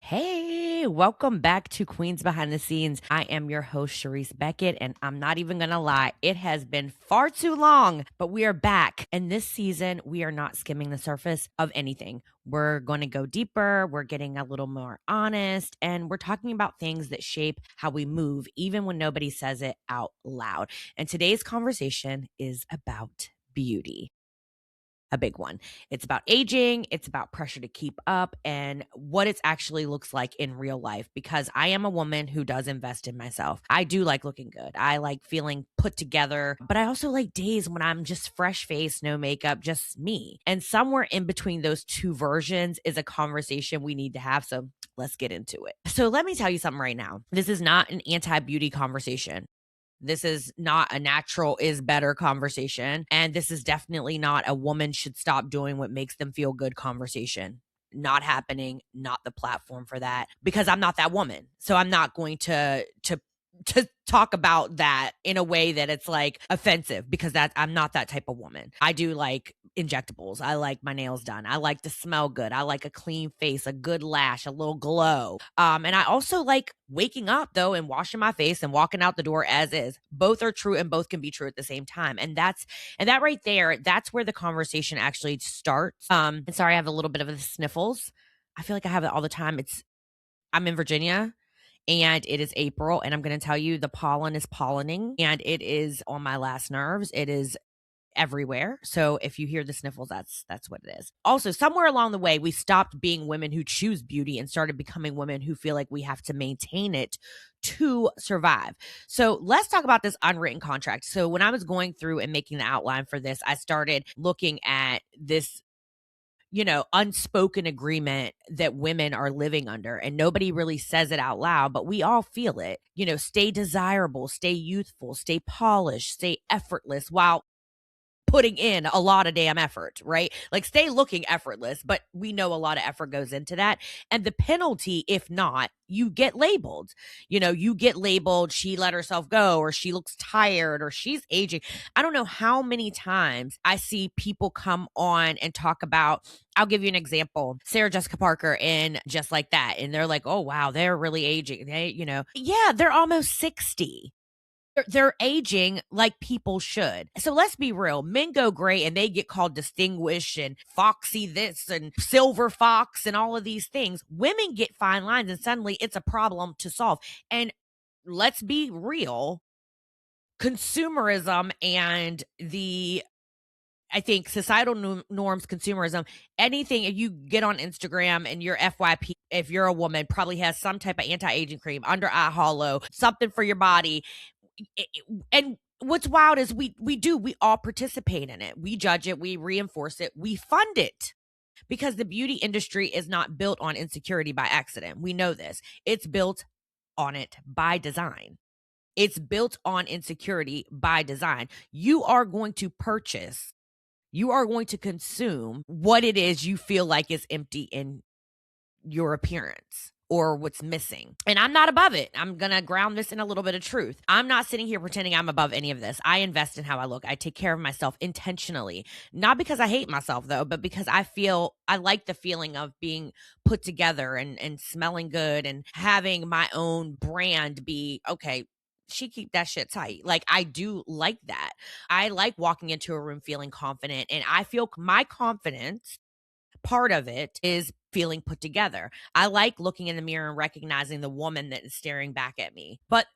Hey, welcome back to Queens Behind the Scenes. I am your host, Charise Beckett, and I'm not even gonna lie, it has been far too long, but we are back. And this season, we are not skimming the surface of anything. We're going to go deeper, we're getting a little more honest, and we're talking about things that shape how we move, even when nobody says it out loud. And today's conversation is about beauty, a big one. It's about aging, it's about pressure to keep up, and what it actually looks like in real life. Because I am a woman who does invest in myself. I do like looking good. I like feeling put together, but I also like days when I'm just fresh face, no makeup, just me. And somewhere in between those two versions is a conversation we need to have. So let's get into it. So let me tell you something right now. This is not an anti beauty conversation. This is not a natural is better conversation. And this is definitely not a woman should stop doing what makes them feel good conversation. Not happening, not the platform for that, because I'm not that woman. So I'm not going to talk about that in a way that it's like offensive, because I'm not that type of woman. I do like injectables. I like my nails done. I like to smell good. I like a clean face, a good lash, a little glow. And I also like waking up though and washing my face and walking out the door as is. Both are true and both can be true at the same time. And that right there, that's where the conversation actually starts. And sorry, I have a little bit of the sniffles. I feel like I have it all the time. I'm in Virginia and it is April, and I'm going to tell you the pollen is pollinating and it is on my last nerves. It is everywhere. So if you hear the sniffles, that's what it is. Also, somewhere along the way, we stopped being women who choose beauty and started becoming women who feel like we have to maintain it to survive. So let's talk about this unwritten contract. So when I was going through and making the outline for this, I started looking at this unspoken agreement that women are living under, and nobody really says it out loud, but we all feel it. Stay desirable, stay youthful, stay polished, stay effortless, while putting in a lot of damn effort, right? Like stay looking effortless, but we know a lot of effort goes into that. And the penalty, if not, you get labeled. You get labeled, she let herself go, or she looks tired, or she's aging. I don't know how many times I see people come on and talk about, I'll give you an example, Sarah Jessica Parker in Just Like That. And they're like, oh, wow, they're really aging. Yeah, they're almost 60. They're aging like people should. So let's be real. Men go gray and they get called distinguished and foxy this and silver fox and all of these things. Women get fine lines and suddenly it's a problem to solve. And let's be real, consumerism and I think societal norms, consumerism, anything, if you get on Instagram and your FYP, if you're a woman, probably has some type of anti-aging cream, under eye hollow, something for your body. And what's wild is we all participate in it. We judge it, we reinforce it, we fund it, because the beauty industry is not built on insecurity by accident. We know this. It's built on it by design. It's built on insecurity by design. You are going to purchase, you are going to consume what it is you feel like is empty in your appearance or what's missing. And I'm not above it. I'm going to ground this in a little bit of truth. I'm not sitting here pretending I'm above any of this. I invest in how I look. I take care of myself intentionally, not because I hate myself though, but because I like the feeling of being put together and smelling good and having my own brand be okay. She keep that shit tight. Like I do like that. I like walking into a room feeling confident, and I feel my confidence, part of it is feeling put together. I like looking in the mirror and recognizing the woman that is staring back at me. But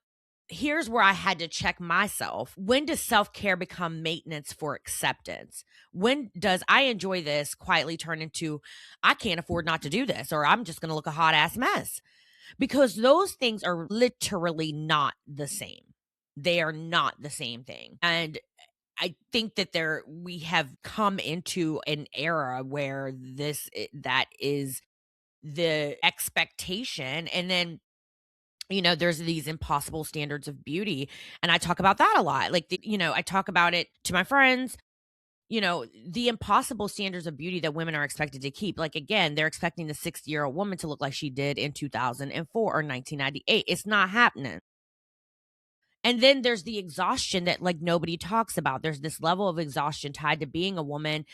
here's where I had to check myself. When does self-care become maintenance for acceptance? When does I enjoy this quietly turn into I can't afford not to do this, or I'm just going to look a hot ass mess? Because those things are literally not the same. They are not the same thing. And I think that we have come into an era where that is the expectation. And then, there's these impossible standards of beauty. And I talk about that a lot. Like, I talk about it to my friends, the impossible standards of beauty that women are expected to keep. Like, again, they're expecting the 60-year-old woman to look like she did in 2004 or 1998. It's not happening. And then there's the exhaustion that like nobody talks about. There's this level of exhaustion tied to being a woman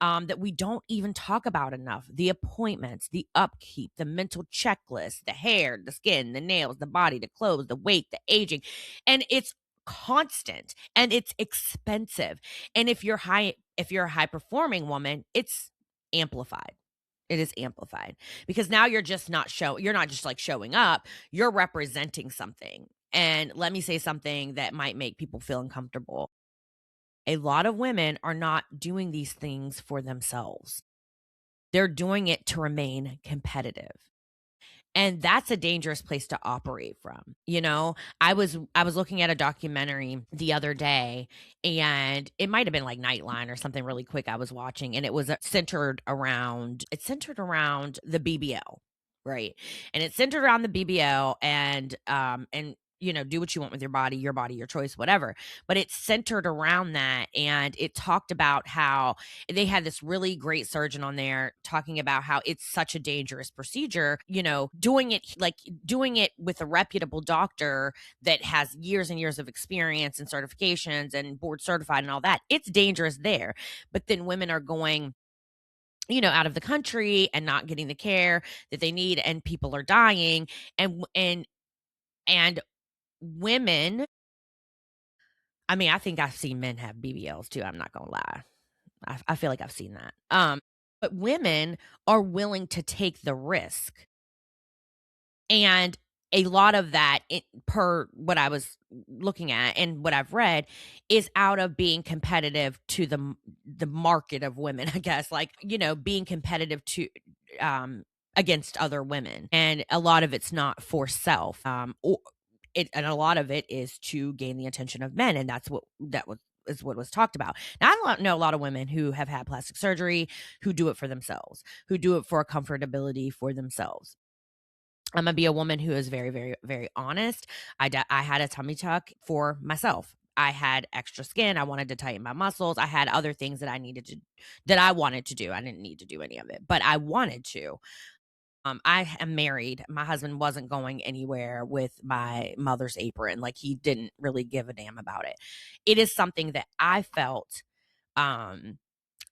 that we don't even talk about enough. The appointments, the upkeep, the mental checklist, the hair, the skin, the nails, the body, the clothes, the weight, the aging. And it's constant and it's expensive. And if you're a high performing woman, it's amplified. It is amplified because now you're not just like showing up, you're representing something. And let me say something that might make people feel uncomfortable. A lot of women are not doing these things for themselves. They're doing it to remain competitive. And that's a dangerous place to operate from. You know, I was looking at a documentary the other day, and it might have been like Nightline or something really quick I was watching, and it was centered around the BBL, right? And it's centered around the BBL and you know, do what you want with your body, your choice, whatever. But it's centered around that. And it talked about how they had this really great surgeon on there talking about how it's such a dangerous procedure, you know, doing it with a reputable doctor that has years and years of experience and certifications and board certified and all that. It's dangerous there. But then women are going, you know, out of the country and not getting the care that they need, and people are dying. And women, I mean, I think I've seen men have BBLs too, I'm not gonna lie. I feel like I've seen that. But women are willing to take the risk. And a lot of that, per what I was looking at and what I've read, is out of being competitive to the market of women, I guess, like, you know, being competitive to um against other women. And a lot of it's not for self. And a lot of it is to gain the attention of men, and that was is what was talked about. Now, I don't know a lot of women who have had plastic surgery who do it for themselves, who do it for a comfortability for themselves. I'm gonna be a woman who is very, very, very honest. I had a tummy tuck for myself. I had extra skin. I wanted to tighten my muscles. I had other things that I wanted to do. I didn't need to do any of it, but I wanted to. I am married. My husband wasn't going anywhere with my mother's apron. Like, he didn't really give a damn about it. It is something that I felt um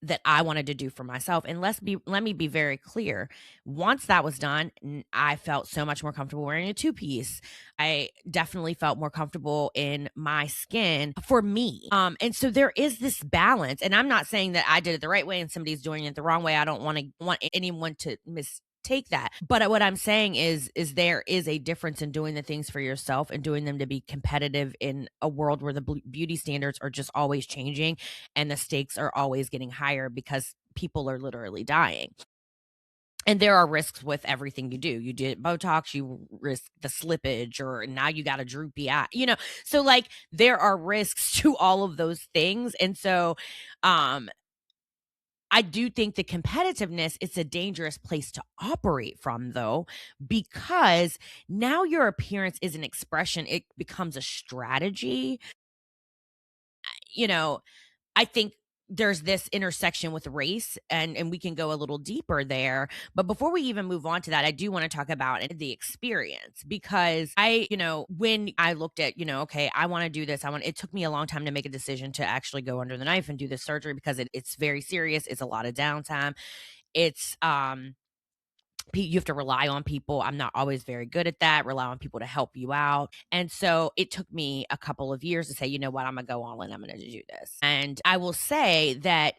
that I wanted to do for myself. And let me be very clear. Once that was done, I felt so much more comfortable wearing a two-piece. I definitely felt more comfortable in my skin for me. And so there is this balance. And I'm not saying that I did it the right way and somebody's doing it the wrong way. I don't want anyone to mistake that. But what I'm saying is there is a difference in doing the things for yourself and doing them to be competitive in a world where the beauty standards are just always changing and the stakes are always getting higher because people are literally dying. And there are risks with everything you do. You did Botox, you risk the slippage, or now you got a droopy eye, you know? So like there are risks to all of those things. And so um I do think the competitiveness is a dangerous place to operate from, though, because now your appearance is an expression, it becomes a strategy. You know, I think there's this intersection with race, and we can go a little deeper there. But before we even move on to that, I do want to talk about the experience, because you know, when I looked at, you know, okay, I want to do this. It took me a long time to make a decision to actually go under the knife and do this surgery because it's very serious. It's a lot of downtime. It's you have to rely on people. I'm not always very good at that. Rely on people to help you out. And so it took me a couple of years to say, you know what, I'm going to go all in. I'm going to do this. And I will say that,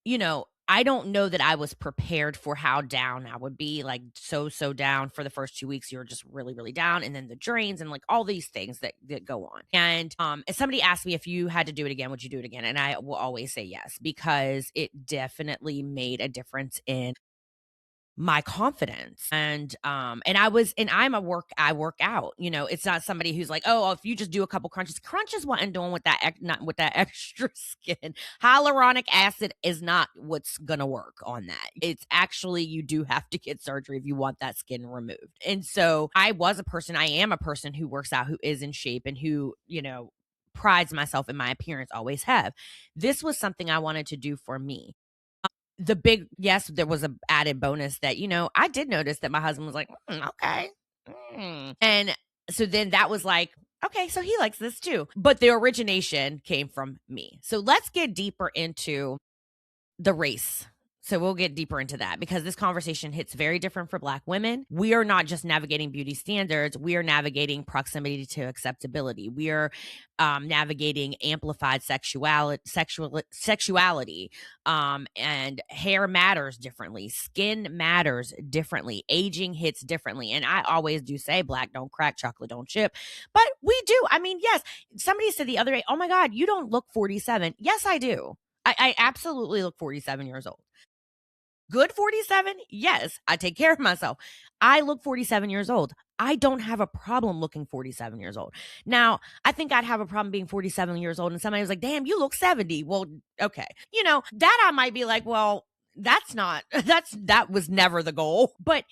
you know, I don't know that I was prepared for how down I would be, like so down for the first 2 weeks. You're just really, really down. And then the drains and like all these things that go on. And if somebody asked me if you had to do it again, would you do it again? And I will always say yes, because it definitely made a difference in my confidence. And I work out. You know, it's not somebody who's like, oh, if you just do a couple crunches what I'm doing with that not with that extra skin. Hyaluronic acid is not what's gonna work on that. It's actually, you do have to get surgery if you want that skin removed. And so I am a person who works out, who is in shape, and who, you know, prides myself in my appearance, always have. This was something I wanted to do for me. Yes, there was a added bonus that, you know, I did notice that my husband was like, okay. And so then that was like, Okay, so he likes this too. But the origination came from me. So let's get deeper into the race. So we'll get deeper into that because this conversation hits very different for Black women. We are not just navigating beauty standards, we are navigating proximity to acceptability. We are navigating amplified sexuality, and hair matters differently, skin matters differently, aging hits differently. And I always do say black don't crack, chocolate don't chip, but we do. I mean, yes, somebody said the other day, oh my God, you don't look 47. Yes, I do. I absolutely look 47 years old. Good 47? Yes, I take care of myself. I look 47 years old. I don't have a problem looking 47 years old. Now, I think I'd have a problem being 47 years old and somebody was like, damn, you look 70. Well, okay. That I might be like, well, that was never the goal. But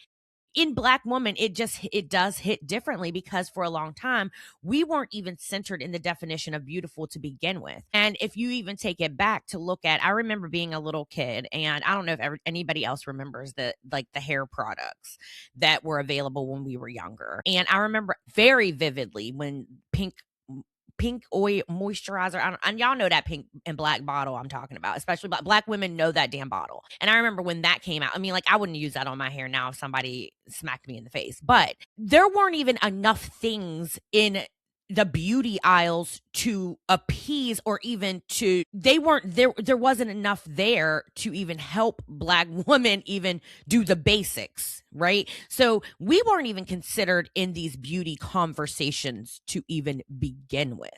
in Black woman, it does hit differently because for a long time we weren't even centered in the definition of beautiful to begin with. And if you even take it back to look at, I remember being a little kid, and I don't know if anybody else remembers the hair products that were available when we were younger. And I remember very vividly when pink oil moisturizer. And y'all know that pink and black bottle I'm talking about, especially Black women know that damn bottle. And I remember when that came out. I mean, like, I wouldn't use that on my hair now if somebody smacked me in the face, but there weren't even enough things in the beauty aisles to appease or even to they weren't there wasn't enough there to even help Black women even do the basics, right? So we weren't even considered in these beauty conversations to even begin with.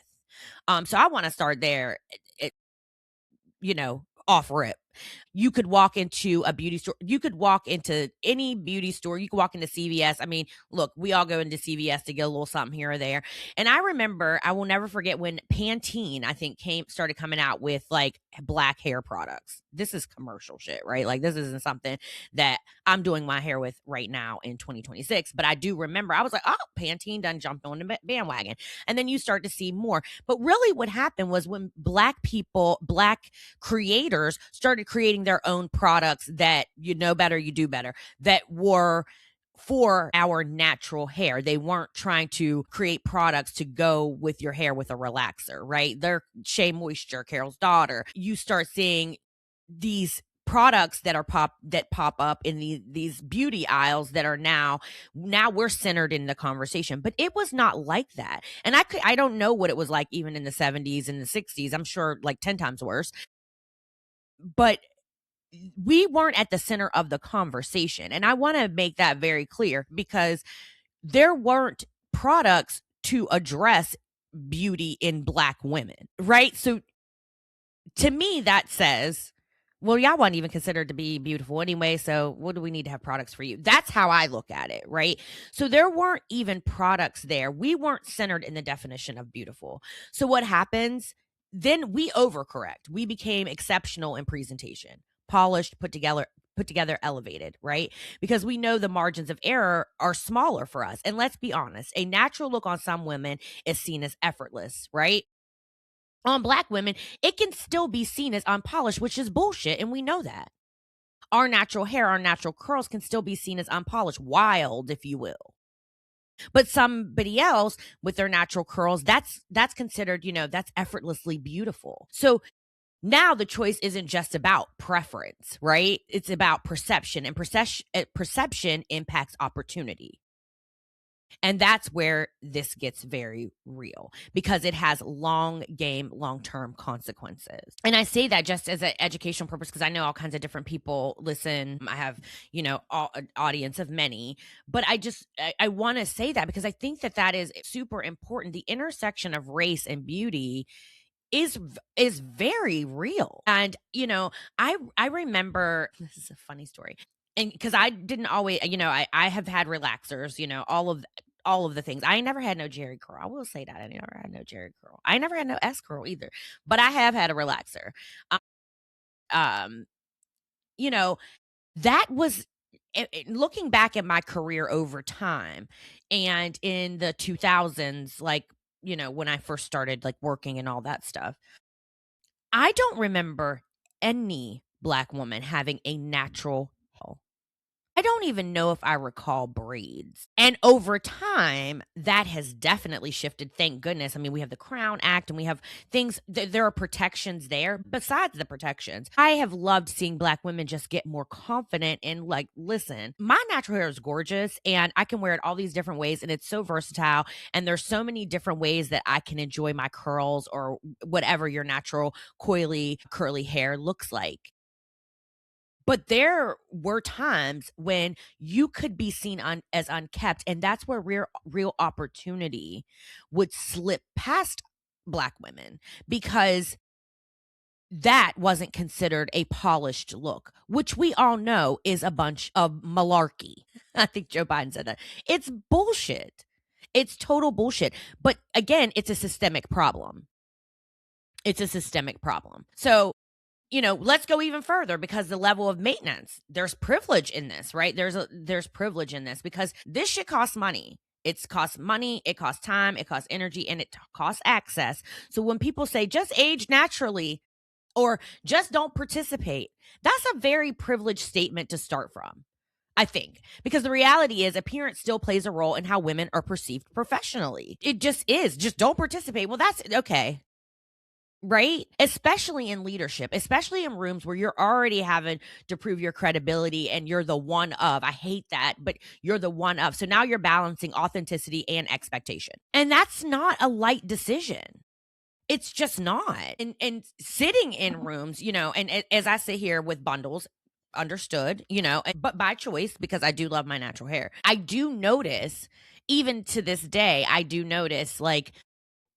So I want to start there, it, off rip. You could walk into a beauty store. You could walk into any beauty store. You could walk into CVS. I mean, look, we all go into CVS to get a little something here or there. And I remember, I will never forget when Pantene, I think, started coming out with like Black hair products. This is commercial shit, right? Like, this isn't something that I'm doing my hair with right now in 2026. But I do remember, I was like, oh, Pantene done jumped on the bandwagon. And then you start to see more. But really what happened was when Black creators started creating their own products that you know better, you do better, that were for our natural hair. They weren't trying to create products to go with your hair with a relaxer, right? They're Shea Moisture, Carol's Daughter. You start seeing these products that pop up in these beauty aisles that are now we're centered in the conversation, but it was not like that. And I don't know what it was like even in the 70s and the 60s. I'm sure like 10 times worse, but we weren't at the center of the conversation. And I want to make that very clear because there weren't products to address beauty in Black women, right? So to me, that says, well, y'all wasn't even considered to be beautiful anyway. So what do we need to have products for you? That's how I look at it, right? So there weren't even products there. We weren't centered in the definition of beautiful. So what happens? Then we overcorrect. We became exceptional in presentation, polished, put together, elevated, right? Because we know the margins of error are smaller for us. And let's be honest, a natural look on some women is seen as effortless, right? On Black women, it can still be seen as unpolished, which is bullshit. And we know that. Our natural hair, our natural curls can still be seen as unpolished, wild, if you will. But somebody else with their natural curls, that's considered, that's effortlessly beautiful. So now the choice isn't just about preference, right? It's about perception, and perception impacts opportunity. And that's where this gets very real because it has long-term consequences. And I say that just as an educational purpose because I know all kinds of different people listen. I have, an audience of many, but I want to say that because I think that is super important. The intersection of race and beauty is very real. And I remember, this is a funny story, and because I didn't always, I have had relaxers, all of the things. I never had no Jerry curl. I will say that I never had no Jerry curl. I never had no S curl either, but I have had a relaxer. Um, you know that was looking back at my career over time, and in the 2000s, like, when I first started like working and all that stuff, I don't remember any Black woman having a natural hair. I don't even know if I recall braids. And over time, that has definitely shifted. Thank goodness. I mean, we have the Crown Act and we have things, there are protections there. Besides the protections, I have loved seeing Black women just get more confident and like, listen, my natural hair is gorgeous and I can wear it all these different ways and it's so versatile. And there's so many different ways that I can enjoy my curls or whatever your natural coily, curly hair looks like. But there were times when you could be seen as unkept, and that's where real opportunity would slip past Black women because that wasn't considered a polished look, which we all know is a bunch of malarkey. I think Joe Biden said that. It's bullshit. It's total bullshit. But again, it's a systemic problem. It's a systemic problem. So let's go even further because the level of maintenance, there's privilege in this, right? There's privilege in this because this shit costs money. It's costs money, it costs time, it costs energy, and it costs access. So when people say just age naturally or just don't participate, that's a very privileged statement to start from. I think, because the reality is appearance still plays a role in how women are perceived professionally. It just is. Just don't participate. Well, that's okay. Right? Especially in leadership, especially in rooms where you're already having to prove your credibility and you're the one of. I hate that, but you're the one of. So now you're balancing authenticity and expectation. And that's not a light decision. It's just not. And sitting in rooms, and as I sit here with bundles, understood, but by choice because I do love my natural hair. I do notice, even to this day, I do notice like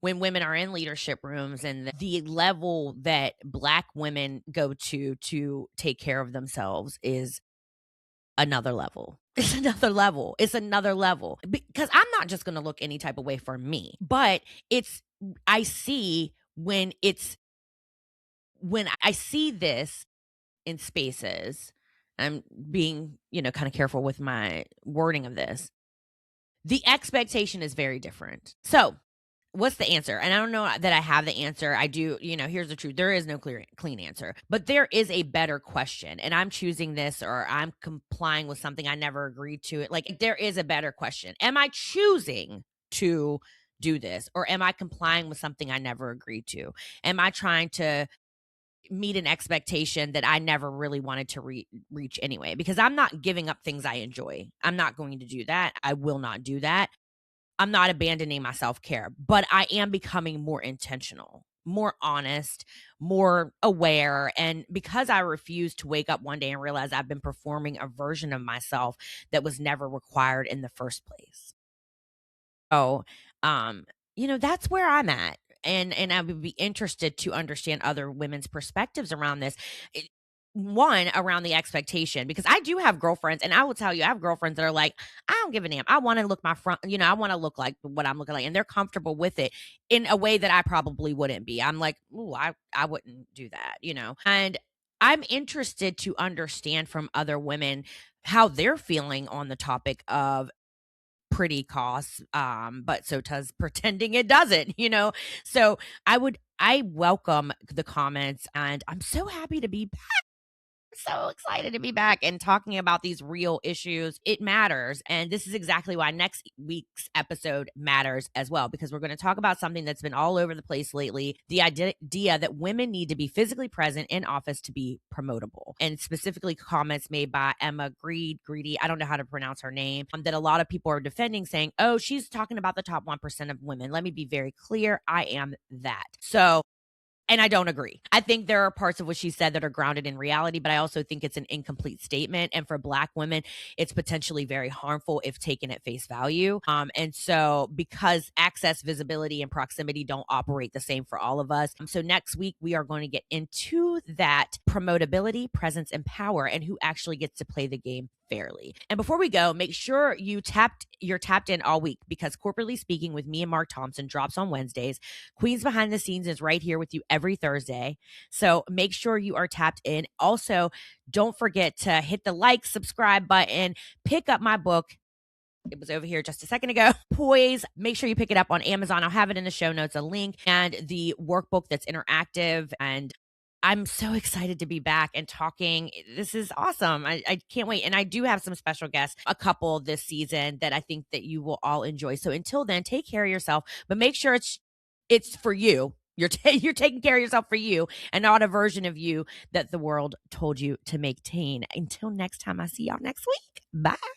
when women are in leadership rooms and the level that Black women go to take care of themselves is another level. It's another level. It's another level. Because I'm not just going to look any type of way for me, but I see when I see this in spaces, I'm being, kind of careful with my wording of this. The expectation is very different. So, what's the answer? And I don't know that I have the answer. I do, here's the truth. There is no clean answer, but there is a better question. And I'm choosing this or I'm complying with something I never agreed to. It like there is a better question. Am I choosing to do this or am I complying with something I never agreed to? Am I trying to meet an expectation that I never really wanted to reach anyway? Because I'm not giving up things I enjoy. I'm not going to do that. I will not do that. I'm not abandoning my self-care, but I am becoming more intentional, more honest, more aware. And because I refuse to wake up one day and realize I've been performing a version of myself that was never required in the first place. So, that's where I'm at. And I would be interested to understand other women's perspectives around this. One, around the expectation, because I do have girlfriends, and I will tell you, I have girlfriends that are like, I don't give a damn. I want to look my front, I want to look like what I'm looking like, and they're comfortable with it in a way that I probably wouldn't be. I'm like, ooh, I wouldn't do that. And I'm interested to understand from other women how they're feeling on the topic of pretty costs, but so does pretending it doesn't. So I welcome the comments, and I'm so happy to be so excited to be back and talking about these real issues. It matters. And this is exactly why next week's episode matters as well, because we're going to talk about something that's been all over the place lately, the idea that women need to be physically present in office to be promotable. And specifically comments made by Emma Greedy, I don't know how to pronounce her name, that a lot of people are defending, saying, oh, she's talking about the top 1% of women. Let me be very clear. I am that. So, and I don't agree. I think there are parts of what she said that are grounded in reality, but I also think it's an incomplete statement. And for Black women, it's potentially very harmful if taken at face value. And so because access, visibility, and proximity don't operate the same for all of us. So next week, we are going to get into that promotability, presence, and power, and who actually gets to play the game fairly. And before we go, make sure you're tapped in all week, because Corporately Speaking with me and Mark Thompson drops on Wednesdays. Queens Behind the Scenes is right here with you every Thursday. So make sure you are tapped in. Also, don't forget to hit the like, subscribe button, pick up my book. It was over here just a second ago. Poise. Make sure you pick it up on Amazon. I'll have it in the show notes, a link, and the workbook that's interactive. And I'm so excited to be back and talking. This is awesome. I can't wait. And I do have some special guests, a couple this season that I think that you will all enjoy. So until then, take care of yourself, but make sure it's for you. You're taking care of yourself for you and not a version of you that the world told you to maintain. Until next time, I see y'all next week. Bye.